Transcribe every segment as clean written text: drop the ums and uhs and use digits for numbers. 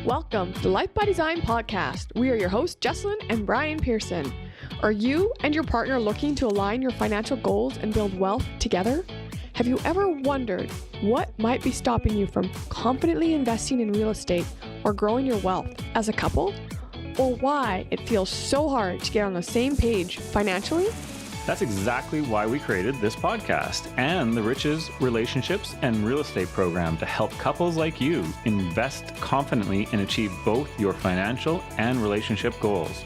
Welcome to the Life by Design podcast. We are your hosts, Jessilyn and Brian Persson. Are you and your partner looking to align your financial goals and build wealth together? Have you ever wondered what might be stopping you from confidently investing in real estate or growing your wealth as a couple? Or why it feels so hard to get on the same page financially? That's exactly why we created this podcast and the Riches, Relationships, and Real Estate program to help couples like you invest confidently and achieve both your financial and relationship goals.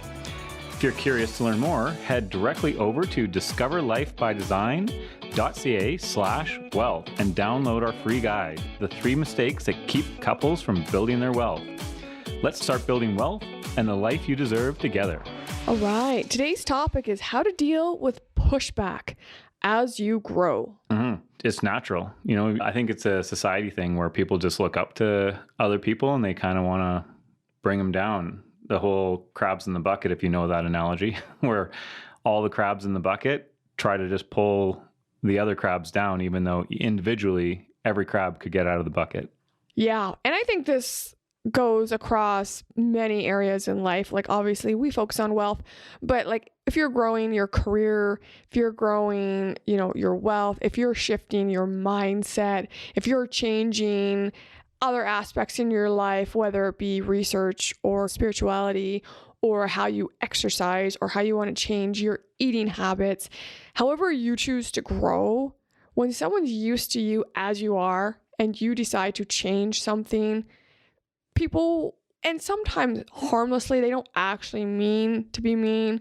If you're curious to learn more, head directly over to discoverlifebydesign.ca/wealth and download our free guide, The 3 Mistakes That Keep Couples from Building Their Wealth. Let's start building wealth and the life you deserve together. All right. Today's topic is how to deal with pushback as you grow. It's natural. I think it's a society thing where people just look up to other people and they kind of want to bring them down. The whole crabs in the bucket, if you know that analogy, where all the crabs in the bucket try to just pull the other crabs down, even though individually every crab could get out of the bucket. Yeah. And I think this goes across many areas in life. Like, obviously we focus on wealth, but like if you're growing your career, if you're growing, your wealth, if you're shifting your mindset, if you're changing other aspects in your life, whether it be research or spirituality or how you exercise or how you want to change your eating habits, however you choose to grow, when someone's used to you as you are and you decide to change something, people, and sometimes harmlessly, they don't actually mean to be mean,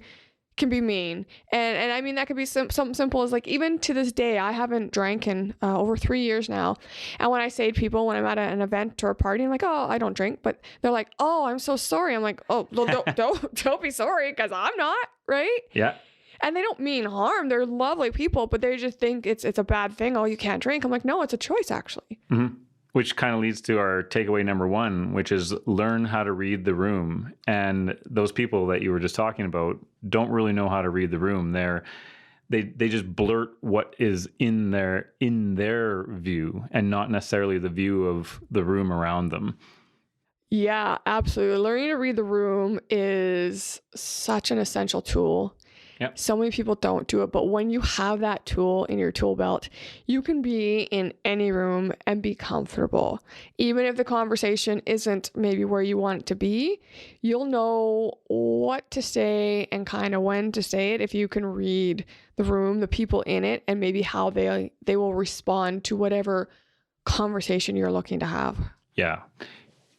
can be mean. And I mean, that could be something simple as like, even to this day, I haven't drank in over 3 years now. And when I say to people, when I'm at an event or a party, I'm like, oh, I don't drink. But they're like, oh, I'm so sorry. I'm like, oh, well, don't be sorry, because I'm not, right? Yeah. And they don't mean harm. They're lovely people, but they just think it's a bad thing. Oh, you can't drink. I'm like, no, it's a choice, actually. Mm-hmm. Which kind of leads to our takeaway number 1, which is learn how to read the room. And those people that you were just talking about don't really know how to read the room. They just blurt what is in their view and not necessarily the view of the room around them. Yeah, absolutely. Learning to read the room is such an essential tool. Yep. So many people don't do it, but when you have that tool in your tool belt, you can be in any room and be comfortable. Even if the conversation isn't maybe where you want it to be, you'll know what to say and kind of when to say it if you can read the room, the people in it, and maybe how they will respond to whatever conversation you're looking to have. Yeah.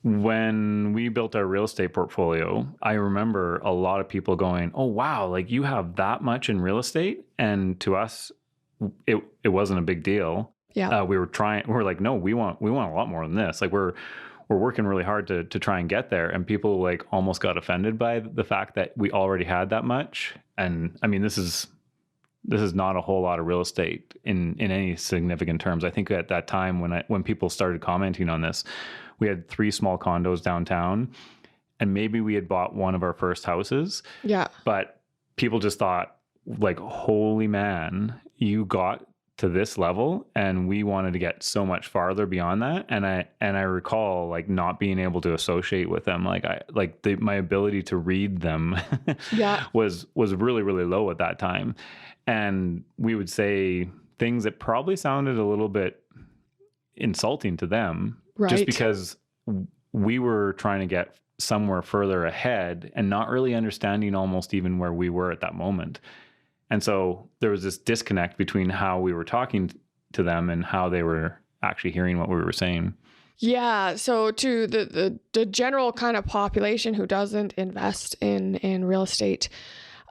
When we built our real estate portfolio, I remember a lot of people going, oh, wow, like you have that much in real estate. And to us, it wasn't a big deal. Yeah. We're like, no, we want a lot more than this. Like we're working really hard to try and get there. And people like almost got offended by the fact that we already had that much. And I mean, this is not a whole lot of real estate in any significant terms. I think at that time when people started commenting on this, we had 3 small condos downtown, and maybe we had bought one of our first houses. Yeah. But people just thought like, holy man, you got to this level, and we wanted to get so much farther beyond that. And I recall like not being able to associate with them. My ability to read them was really, really low at that time. And we would say things that probably sounded a little bit insulting to them, right? Just because we were trying to get somewhere further ahead and not really understanding almost even where we were at that moment. And so there was this disconnect between how we were talking to them and how they were actually hearing what we were saying. Yeah. So to the general kind of population who doesn't invest in real estate,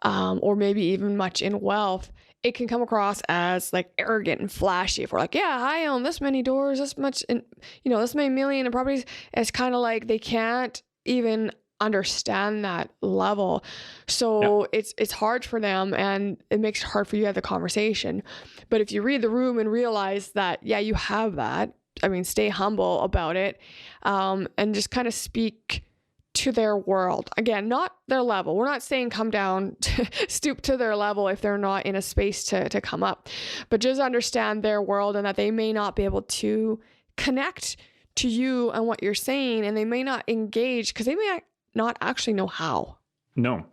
or maybe even much in wealth, it can come across as like arrogant and flashy. If we're like, yeah, I own this many doors, this much, and this many million in properties. It's kind of like they can't even understand that level. So it's hard for them, and it makes it hard for you to have the conversation. But if you read the room and realize that, yeah, you have that, I mean, stay humble about it, and just kind of speak to their world. Again, not their level. We're not saying come down, stoop to their level if they're not in a space to come up, but just understand their world and that they may not be able to connect to you and what you're saying, and they may not engage because they may not actually know how. No.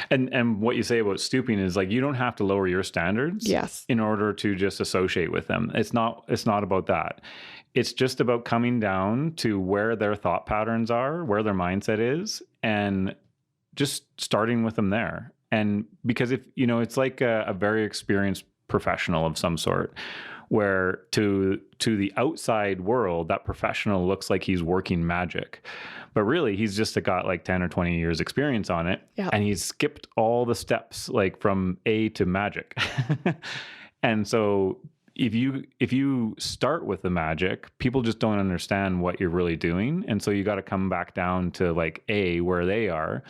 And what you say about stooping is like, you don't have to lower your standards Yes. in order to just associate with them. It's not about that. It's just about coming down to where their thought patterns are, where their mindset is, and just starting with them there. And because if, it's like a very experienced professional of some sort, where to the outside world, that professional looks like he's working magic. But really, he's just got like 10 or 20 years experience on it. Yeah. And he's skipped all the steps, like from A to magic. And so if you start with the magic, people just don't understand what you're really doing. And so you got to come back down to like A, where they are,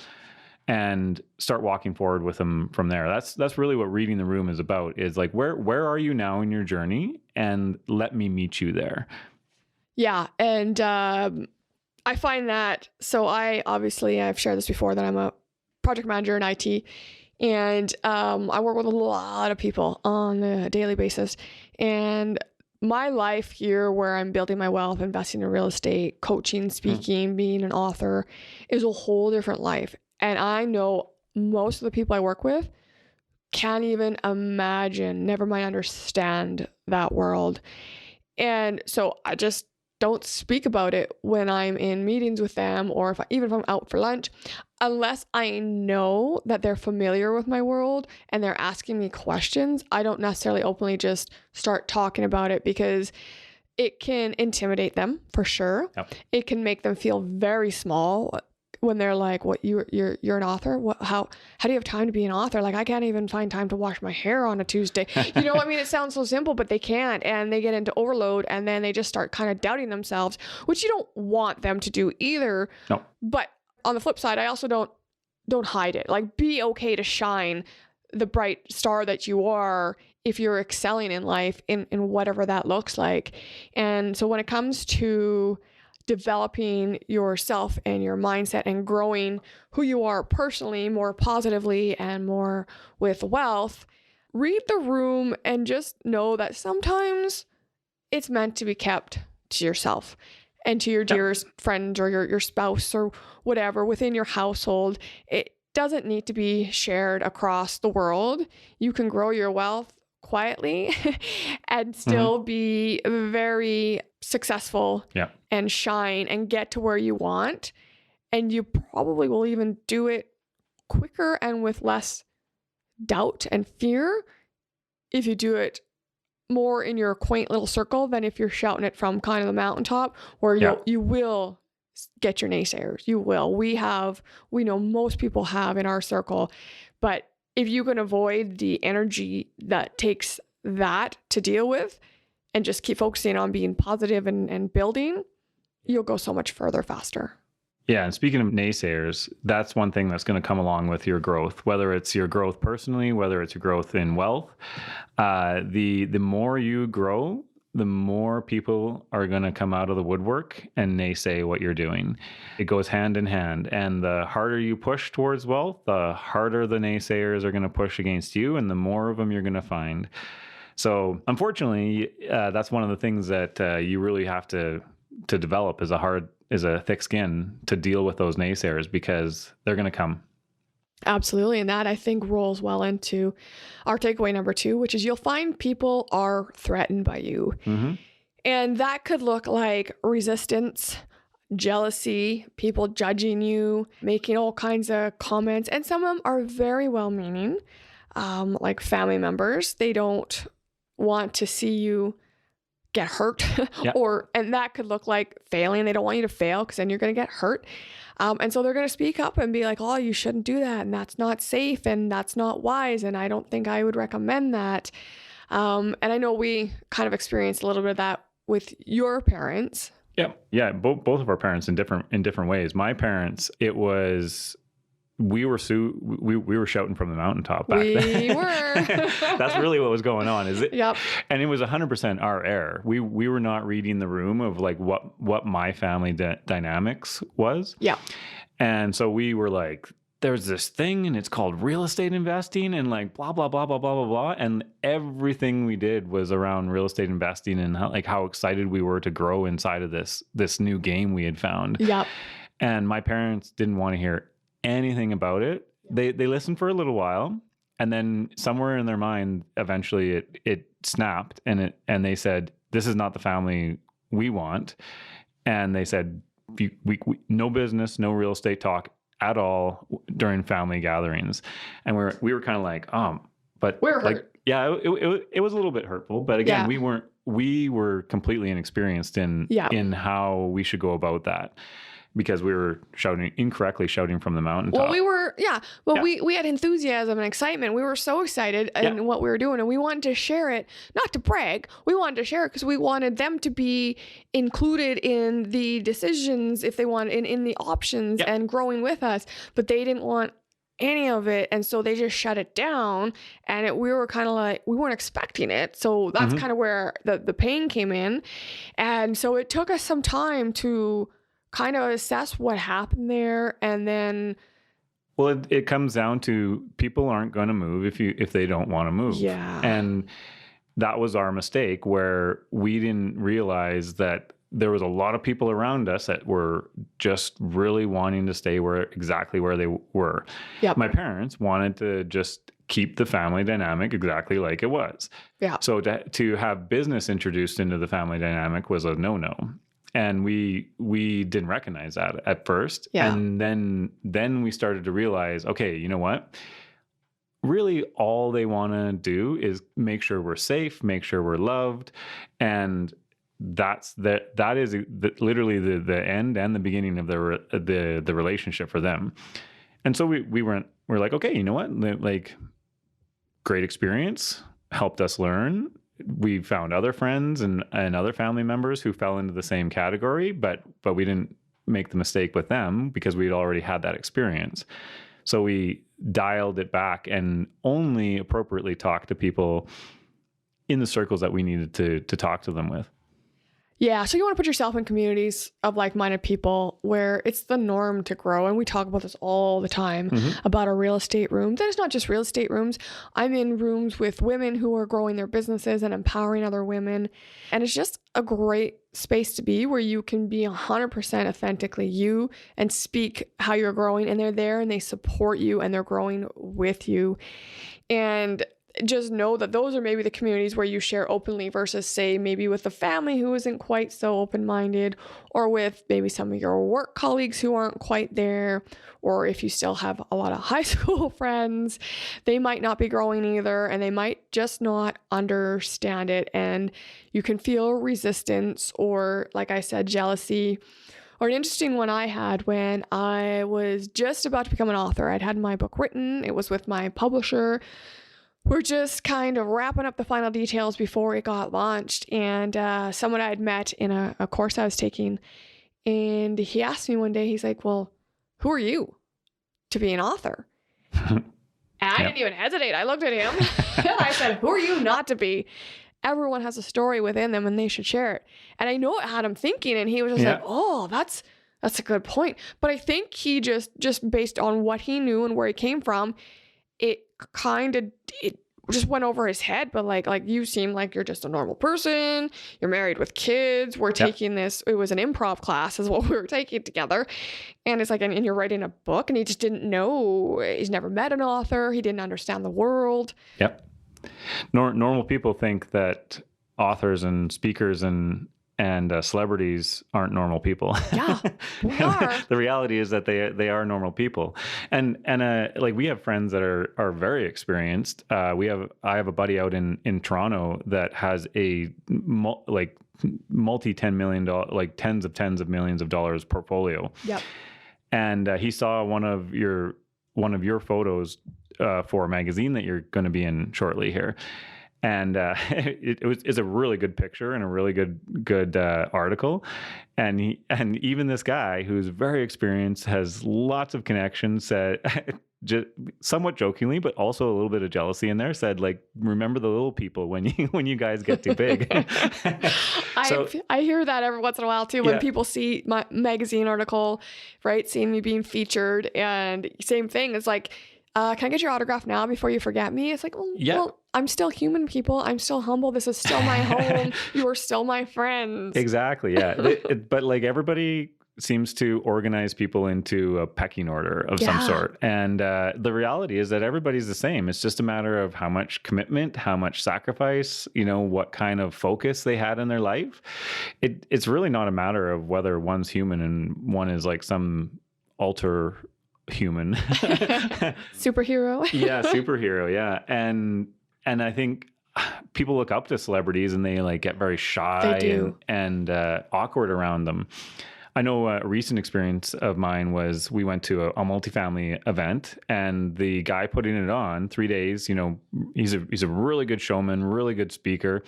and start walking forward with them from there. That's really what reading the room is about, is like, where are you now in your journey? And let me meet you there. Yeah. And I find that, so I've shared this before, that I'm a project manager in IT, and I work with a lot of people on a daily basis. And my life here, where I'm building my wealth, investing in real estate, coaching, speaking, being an author, is a whole different life. And I know most of the people I work with can't even imagine, never mind understand that world. And so I just don't speak about it when I'm in meetings with them, or even if I'm out for lunch, unless I know that they're familiar with my world and they're asking me questions. I don't necessarily openly just start talking about it, because it can intimidate them for sure. Yep. It can make them feel very small when they're like, "What, you're an author? What, how do you have time to be an author? Like, I can't even find time to wash my hair on a Tuesday." You know, I mean, it sounds so simple, but they can't, and they get into overload, and then they just start kind of doubting themselves, which you don't want them to do either. No. But on the flip side, I also don't hide it. Like, be okay to shine the bright star that you are if you're excelling in life in whatever that looks like. And so when it comes to developing yourself and your mindset and growing who you are personally more positively and more with wealth, read the room and just know that sometimes it's meant to be kept to yourself and to your dearest friend or your spouse or whatever within your household. It doesn't need to be shared across the world. You can grow your wealth quietly and still be very successful and shine and get to where you want. And you probably will even do it quicker and with less doubt and fear if you do it more in your quaint little circle than if you're shouting it from kind of the mountaintop, where you will get your naysayers. You will. We know most people have in our circle, but if you can avoid the energy that takes that to deal with and just keep focusing on being positive and building, you'll go so much further faster. Yeah. And speaking of naysayers, that's one thing that's going to come along with your growth, whether it's your growth personally, whether it's your growth in wealth. The more you grow, the more people are going to come out of the woodwork and naysay what you're doing. It goes hand in hand. And the harder you push towards wealth, the harder the naysayers are going to push against you, and the more of them you're going to find. So unfortunately, that's one of the things that you really have to develop, is a thick skin to deal with those naysayers, because they're going to come. Absolutely. And that, I think, rolls well into our takeaway number 2, which is you'll find people are threatened by you. Mm-hmm. And that could look like resistance, jealousy, people judging you, making all kinds of comments. And some of them are very well-meaning, like family members. They don't want to see you get hurt. And that could look like failing. They don't want you to fail, because then you're going to get hurt. And so they're going to speak up and be like, "Oh, you shouldn't do that. And that's not safe. And that's not wise. And I don't think I would recommend that." And I know we kind of experienced a little bit of that with your parents. Yeah. Both of our parents in different ways. My parents, it was, we were shouting from the mountaintop back then. We were. That's really what was going on, is it? Yep. And it was 100% our error. We were not reading the room of like what my family dynamics was. Yeah. And so we were like, there's this thing and it's called real estate investing and like blah, blah, blah, blah, blah, blah, blah. And everything we did was around real estate investing and how excited we were to grow inside of this new game we had found. Yep. And my parents didn't want to hear anything about it. They listened for a little while, and then somewhere in their mind, eventually it snapped, and they said, "This is not the family we want." And they said, we no business, no real estate talk at all during family gatherings. And we were kind of like, but we're like, hurt. yeah, it was a little bit hurtful, but again, we were completely inexperienced in how we should go about that, because we were incorrectly shouting from the mountaintop. Well, we had enthusiasm and excitement. We were so excited in what we were doing, and we wanted to share it, not to brag. We wanted to share it because we wanted them to be included in the decisions if they wanted, in the options and growing with us, but they didn't want any of it, and so they just shut it down, and we were kind of like, we weren't expecting it, so that's kind of where the pain came in. And so it took us some time to kind of assess what happened there. And then, well, it comes down to people aren't going to move if they don't want to move. Yeah. And that was our mistake, where we didn't realize that there was a lot of people around us that were just really wanting to stay exactly where they were. Yep. My parents wanted to just keep the family dynamic exactly like it was. Yeah. So to have business introduced into the family dynamic was a no-no. And we didn't recognize that at first. Yeah. And then we started to realize, okay, you know what? Really all they want to do is make sure we're safe, make sure we're loved. And that is literally the end and the beginning of the relationship for them. And so we're like, okay, you know what? Like, great experience, helped us learn. We found other friends and other family members who fell into the same category, but we didn't make the mistake with them because we'd already had that experience. So we dialed it back and only appropriately talked to people in the circles that we needed to talk to them with. Yeah. So you want to put yourself in communities of like-minded people where it's the norm to grow. And we talk about this all the time about our real estate rooms. And it's not just real estate rooms. I'm in rooms with women who are growing their businesses and empowering other women. And it's just a great space to be where you can be 100% authentically you and speak how you're growing. And they're there and they support you and they're growing with you. And just know that those are maybe the communities where you share openly versus, say, maybe with a family who isn't quite so open-minded, or with maybe some of your work colleagues who aren't quite there, or if you still have a lot of high school friends, they might not be growing either, and they might just not understand it, and you can feel resistance or, like I said, jealousy. Or an interesting one I had when I was just about to become an author. I'd had my book written. It was with my publisher. We're just kind of wrapping up the final details before it got launched. And someone I had met in a course I was taking, and he asked me one day, he's like, well, who are you to be an author? And I didn't even hesitate. I looked at him and I said, who are you not to be? Everyone has a story within them and they should share it. And I know it had him thinking, and he was just like, oh, that's a good point. But I think he just based on what he knew and where he came from, it just went over his head. But like you seem like you're just a normal person. You're married with kids. We're taking this. It was an improv class is what we were taking together. And it's like, and you're writing a book, and he just didn't know. He's never met an author. He didn't understand the world. Yep. Normal people think that authors and speakers and celebrities aren't normal people. Yeah, we are. The reality is that they are normal people, and like we have friends that are very experienced. I have a buddy out in Toronto that has a multi $10 million, like tens of millions of dollars portfolio. Yep. And he saw one of your photos for a magazine that you're going to be in shortly here. And it's a really good picture and a really good article, and even this guy who's very experienced, has lots of connections, said, just somewhat jokingly, but also a little bit of jealousy in there, said, like, remember the little people when you guys get too big. I hear that every once in a while too, when Yeah. people see my magazine article, right? Seeing me being featured, and same thing. It's like, can I get your autograph now before you forget me? It's like, well, I'm still human, people. I'm still humble. This is still my home. You are still my friends. Exactly. Yeah. But like everybody seems to organize people into a pecking order of some sort. And the reality is that everybody's the same. It's just a matter of how much commitment, how much sacrifice, what kind of focus they had in their life. It's really not a matter of whether one's human and one is like some alter human. Superhero. Yeah, superhero. Yeah. And I think people look up to celebrities and they like get very shy and awkward around them. I know a recent experience of mine was we went to a multifamily event, and the guy putting it on 3 days, he's a really good showman, really good speaker,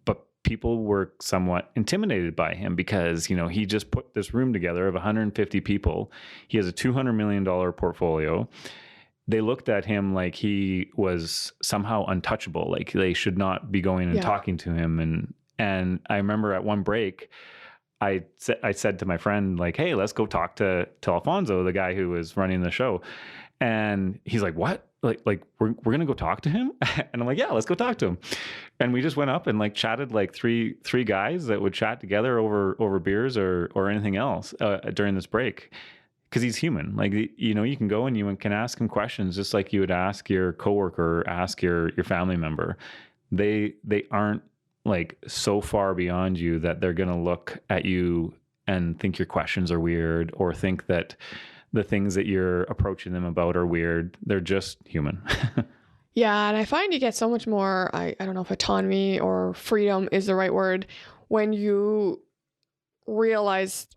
but people were somewhat intimidated by him because, he just put this room together of 150 people. He has a $200 million portfolio. They looked at him like he was somehow untouchable, like they should not be going and talking to him. And I remember at one break, I said to my friend, like, hey, let's go talk to Alfonso, the guy who was running the show. And he's like, what? Like we're going to go talk to him? And I'm like, yeah, let's go talk to him. And we just went up and like chatted like three guys that would chat together over beers or anything else during this break. Because he's human. Like, you can go and you can ask him questions just like you would ask your coworker, ask your family member. They aren't like so far beyond you that they're going to look at you and think your questions are weird or think that the things that you're approaching them about are weird. They're just human. Yeah. And I find you get so much more, I don't know if autonomy or freedom is the right word, when you realize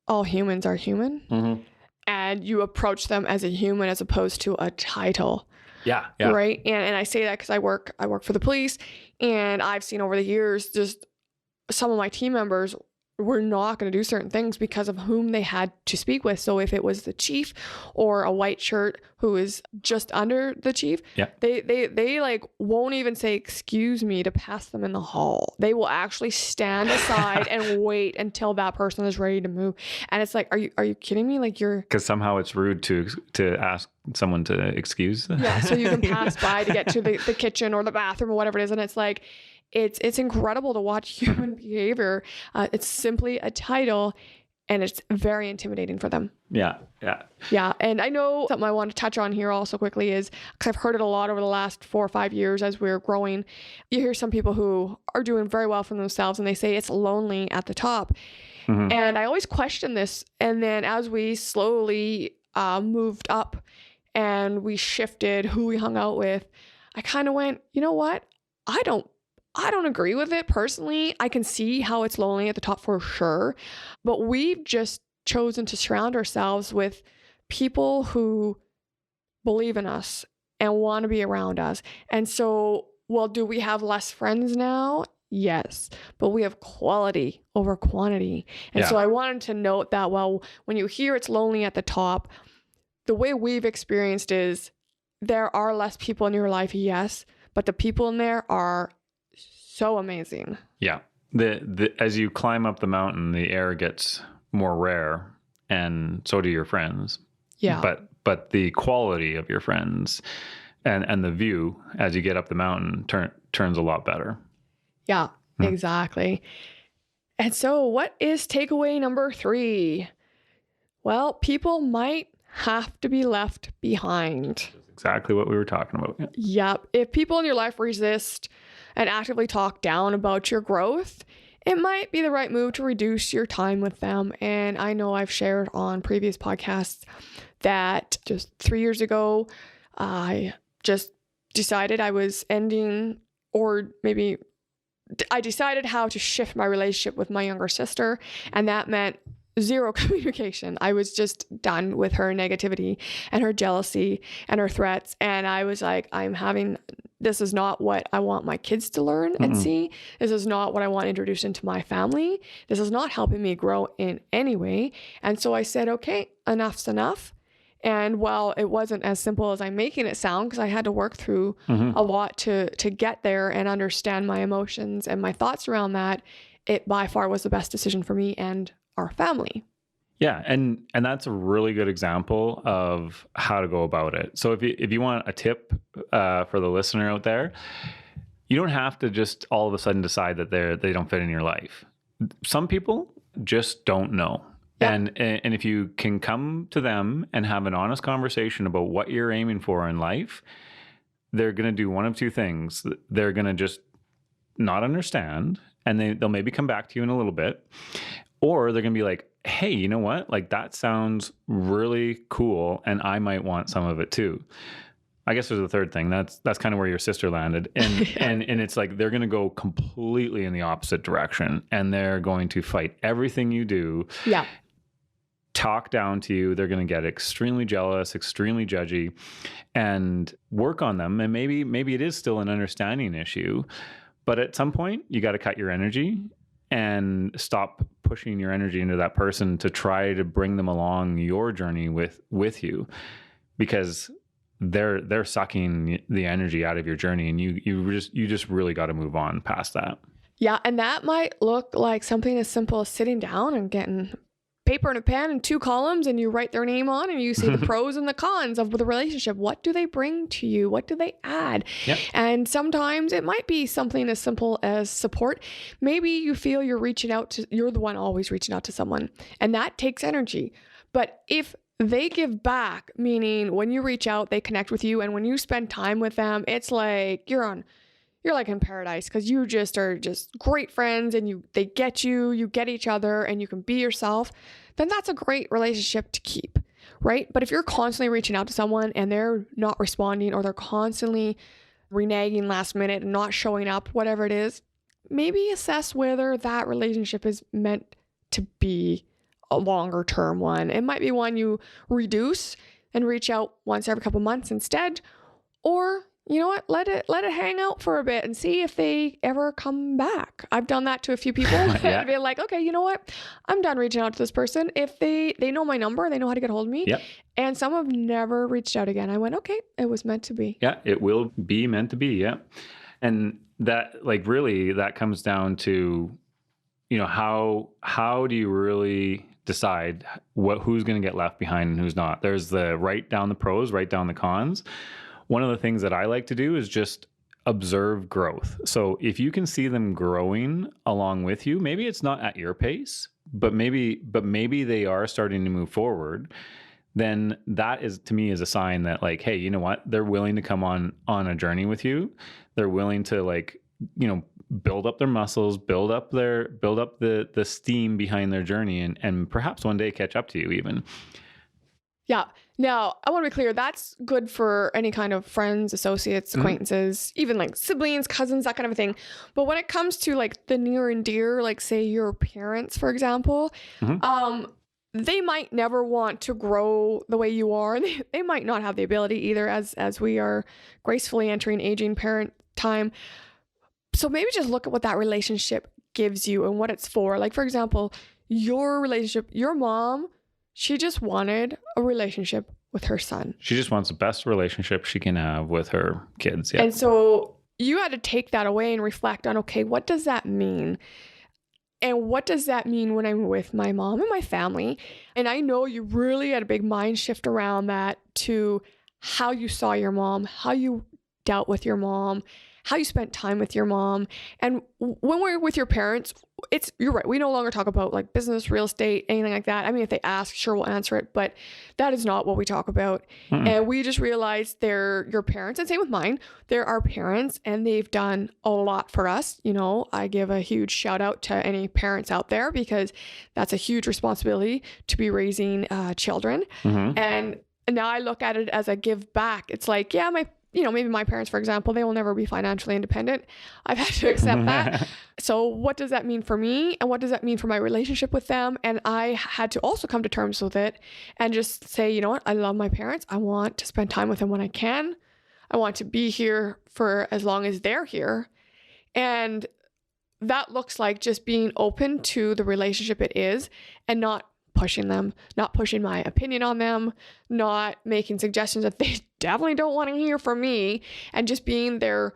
all humans are human, and you approach them as a human as opposed to a title. Yeah. Right. And I say that because I work for the police, and I've seen over the years just some of my team members were not going to do certain things because of whom they had to speak with. So if it was the chief or a white shirt who is just under the chief, they like won't even say excuse me to pass them in the hall. They will actually stand aside and wait until that person is ready to move. And it's like, are you kidding me? Like, because somehow it's rude to ask someone to excuse. Yeah, so you can pass by to get to the kitchen or the bathroom or whatever it is, and it's like, it's incredible to watch human behavior. It's simply a title, and it's very intimidating for them. Yeah. And I know something I want to touch on here also quickly is, because I've heard it a lot over the last 4 or 5 years as we're growing. You hear some people who are doing very well for themselves, and they say it's lonely at the top. And I always question this. And then as we slowly moved up and we shifted who we hung out with, I kind of went, you know what? I don't agree with it personally. I can see how it's lonely at the top for sure, but we've just chosen to surround ourselves with people who believe in us and want to be around us. And so, well, do we have less friends now? Yes, but we have quality over quantity. And so I wanted to note that, well, when you hear it's lonely at the top, the way we've experienced is there are less people in your life, yes, but the people in there are so amazing. Yeah. As you climb up the mountain, the air gets more rare, and so do your friends. Yeah. But the quality of your friends and the view as you get up the mountain turns a lot better. Yeah, exactly. And so what is takeaway number 3? Well, people might have to be left behind. That's exactly what we were talking about. Yep. If people in your life resist and actively talk down about your growth, it might be the right move to reduce your time with them. And I know I've shared on previous podcasts that just 3 years ago, I just decided I was ending, or maybe I decided how to shift my relationship with my younger sister. And that meant zero communication. I was just done with her negativity and her jealousy and her threats. And I was like, this is not what I want my kids to learn and see. This is not what I want introduced into my family. This is not helping me grow in any way. And so I said, okay, enough's enough. And while it wasn't as simple as I'm making it sound, because I had to work through a lot to get there and understand my emotions and my thoughts around that, it by far was the best decision for me and our family. Yeah, and that's a really good example of how to go about it. So if you want a tip for the listener out there, you don't have to just all of a sudden decide that they don't fit in your life. Some people just don't know. Yeah. And if you can come to them and have an honest conversation about what you're aiming for in life, they're going to do one of two things. They're going to just not understand, and they'll maybe come back to you in a little bit, or they're going to be like, hey, you know what? Like, that sounds really cool, and I might want some of it too. I guess there's a third thing. That's kind of where your sister landed. And and it's like they're going to go completely in the opposite direction, and they're going to fight everything you do. Yeah. Talk down to you. They're going to get extremely jealous, extremely judgy, and work on them. And maybe it is still an understanding issue, but at some point you got to cut your energy and stop pushing your energy into that person to try to bring them along your journey with you, because they're sucking the energy out of your journey, and you just really got to move on past that. Yeah, and that might look like something as simple as sitting down and getting paper and a pen and 2 columns, and you write their name on, and you see the pros and the cons of the relationship. What do they bring to you? What do they add? Yep. And sometimes it might be something as simple as support. Maybe you feel you're the one always reaching out to someone, and that takes energy. But if they give back, meaning when you reach out, they connect with you, and when you spend time with them, it's like you're like in paradise, because you just are just great friends, and they get you get each other, and you can be yourself. Then that's a great relationship to keep, right? But if you're constantly reaching out to someone and they're not responding, or they're constantly reneging last minute and not showing up, whatever it is, maybe assess whether that relationship is meant to be a longer term one. It might be one you reduce and reach out once every couple months instead, or you know what, let it hang out for a bit and see if they ever come back. I've done that to a few people. Yeah. I'd be like, okay, you know what, I'm done reaching out to this person. If they know my number, they know how to get a hold of me. Yep. And some have never reached out again. I went, okay, it was meant to be. Yeah, it will be meant to be. Yeah. And that, like, really, that comes down to, you know, how do you really decide who's going to get left behind and who's not? There's the write down the pros, write down the cons. One of the things that I like to do is just observe growth. So if you can see them growing along with you, maybe it's not at your pace, but maybe they are starting to move forward, then that is, to me, is a sign that, like, hey, you know what? They're willing to come on a journey with you. They're willing to, like, you know, build up their muscles, build up the steam behind their journey, and perhaps one day catch up to you even. Yeah. Now, I want to be clear, that's good for any kind of friends, associates, acquaintances, even like siblings, cousins, that kind of a thing. But when it comes to like the near and dear, like say your parents, for example, they might never want to grow the way you are. They might not have the ability either, as we are gracefully entering aging parent time. So maybe just look at what that relationship gives you and what it's for. Like, for example, your relationship, your mom, she just wanted a relationship with her son. She just wants the best relationship she can have with her kids. Yeah. And so you had to take that away and reflect on, okay, what does that mean? And what does that mean when I'm with my mom and my family? And I know you really had a big mind shift around that to how you saw your mom, how you dealt with your mom, how you spent time with your mom. And when we're with your parents, you're right. We no longer talk about like business, real estate, anything like that. I mean, if they ask, sure, we'll answer it, but that is not what we talk about. And we just realized they're your parents, and same with mine. They're our parents, and they've done a lot for us. You know, I give a huge shout out to any parents out there, because that's a huge responsibility to be raising children. And now I look at it as a give back. It's like, yeah, maybe my parents, for example, they will never be financially independent. I've had to accept that. So what does that mean for me? And what does that mean for my relationship with them? And I had to also come to terms with it and just say, you know what? I love my parents. I want to spend time with them when I can. I want to be here for as long as they're here. And that looks like just being open to the relationship it is, and not pushing them, not pushing my opinion on them, not making suggestions that they definitely don't want to hear from me, and just being their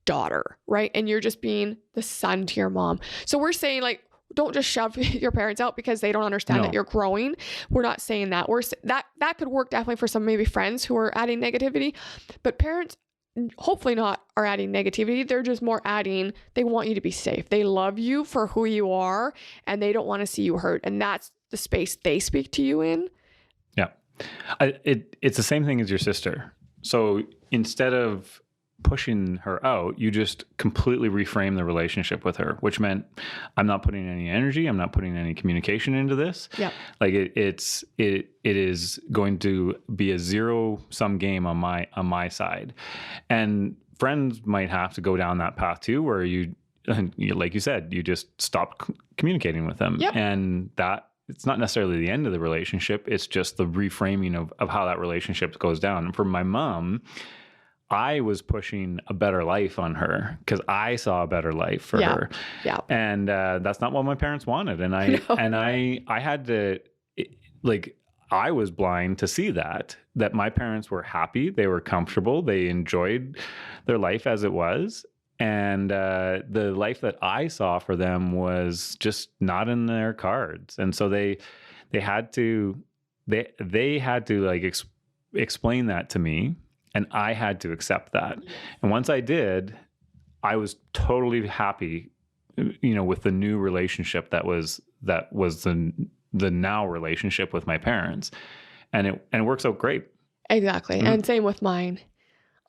daughter, right? And you're just being the son to your mom. So we're saying like, don't just shove your parents out because they don't understand that you're growing. We're not saying that. That could work definitely for some maybe friends who are adding negativity, but parents hopefully not are adding negativity. They're just more adding, they want you to be safe. They love you for who you are and they don't want to see you hurt. And that's the space they speak to you in. Yeah. It's the same thing as your sister. So instead of pushing her out, you just completely reframe the relationship with her, which meant I'm not putting any energy, I'm not putting any communication into this. Yeah. Like it is going to be a zero-sum game on my side. And friends might have to go down that path too, where you like you said, you just stop communicating with them. Yep. And that it's not necessarily the end of the relationship. It's just the reframing of how that relationship goes down. And for my mom, I was pushing a better life on her because I saw a better life for her. Yeah. And that's not what my parents wanted. And I had to, I was blind to see that my parents were happy. They were comfortable. They enjoyed their life as it was. And the life that I saw for them was just not in their cards. And so they had to explain that to me. And I had to accept that. And once I did, I was totally happy, with the new relationship that was the now relationship with my parents. And it works out great. Exactly. Mm-hmm. And same with mine.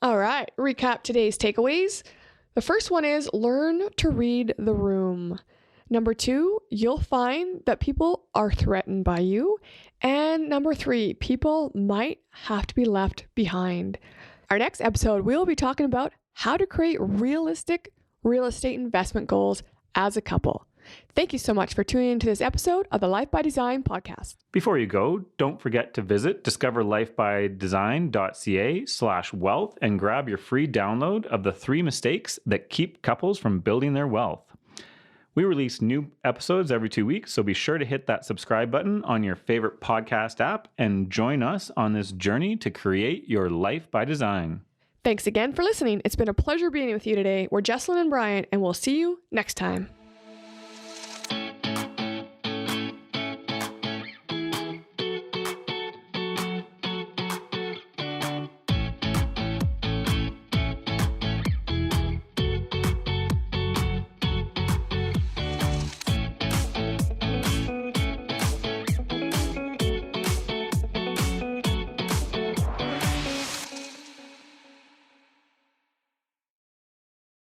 All right. Recap today's takeaways. The first one is learn to read the room. Number 2, you'll find that people are threatened by you. And number 3, people might have to be left behind. Our next episode, we'll be talking about how to create realistic real estate investment goals as a couple. Thank you so much for tuning into this episode of the Life by Design podcast. Before you go, don't forget to visit discoverlifebydesign.ca/wealth and grab your free download of the 3 mistakes that keep couples from building their wealth. We release new episodes every 2 weeks, so be sure to hit that subscribe button on your favorite podcast app and join us on this journey to create your life by design. Thanks again for listening. It's been a pleasure being with you today. We're Jessilyn and Brian, and we'll see you next time.